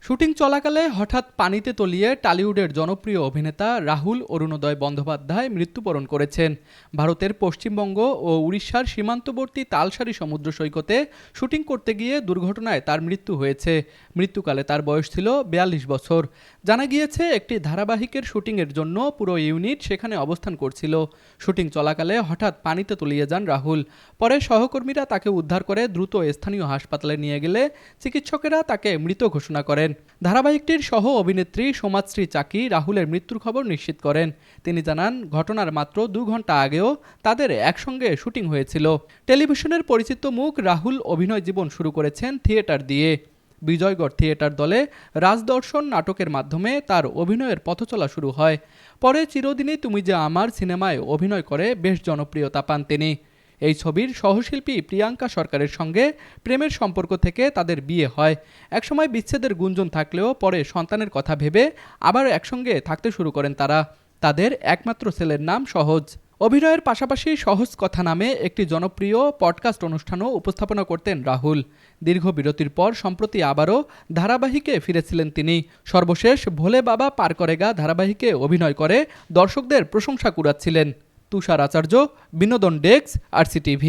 Shooting চলাকালে হঠাৎ পানিতে তলিয়ে টলিউডের জনপ্রিয় অভিনেতা রাহুল অরুণোদয় বন্দ্যোপাধ্যায় মৃত্যুবরণ করেছেন। ভারতের পশ্চিমবঙ্গ ও উড়িষ্যার সীমান্তবর্তী তালসারি সমুদ্র সৈকতে শুটিং করতে গিয়ে দুর্ঘটনায় তার মৃত্যু হয়েছে। মৃত্যুকালে তার বয়স ছিল ৪২ বছর। জানা গিয়েছে, একটি ধারাবাহিকের শুটিংয়ের জন্য পুরো ইউনিট সেখানে অবস্থান করছিল। শুটিং চলাকালে হঠাৎ পানিতে তলিয়ে যান রাহুল। পরে সহকর্মীরা তাকে উদ্ধার করে দ্রুত স্থানীয় হাসপাতালে নিয়ে গেলে চিকিৎসকেরা তাকে মৃত ঘোষণা করেন। ধারাবাহিকটির সহ অভিনেত্রী সোমাশ্রী চাকি রাহুলের মৃত্যুর খবর নিশ্চিত করেন। তিনি জানান, ঘটনার মাত্র ২ ঘন্টা আগেও তাদের একসঙ্গে শুটিং হয়েছিল। টেলিভিশনের পরিচিত মুখ রাহুল অভিনয় জীবন শুরু করেছেন থিয়েটার দিয়ে। বিজয়গড় থিয়েটার দলে রাজদর্শন নাটকের মাধ্যমে তার অভিনয়ের পথচলা শুরু হয়। পরে চিরদিনই তুমি যে আমার সিনেমায় অভিনয় করে বেশ জনপ্রিয়তা পান তিনি। এই ছবির সহশিল্পী প্রিয়াঙ্কা সরকারের সঙ্গে প্রেমের সম্পর্ক থেকে তাদের বিয়ে হয়। একসময় বিচ্ছেদের গুঞ্জন থাকলেও পরে সন্তানের কথা ভেবে আবার একসঙ্গে থাকতে শুরু করেন তারা। তাদের একমাত্র ছেলের নাম সহজ। অভিনয়ের পাশাপাশি সহজ কথা নামে একটি জনপ্রিয় পডকাস্ট অনুষ্ঠানও উপস্থাপনা করতেন রাহুল। দীর্ঘ বিরতির পর সম্প্রতি আবারও ধারাবাহিকে ফিরেছিলেন তিনি। সর্বশেষ ভোলে বাবা পার করেগা ধারাবাহিকে অভিনয় করে দর্শকদের প্রশংসা কুড়াচ্ছিলেন। তুষার আচার্য, বিনোদন ডেস্ক, RCTV।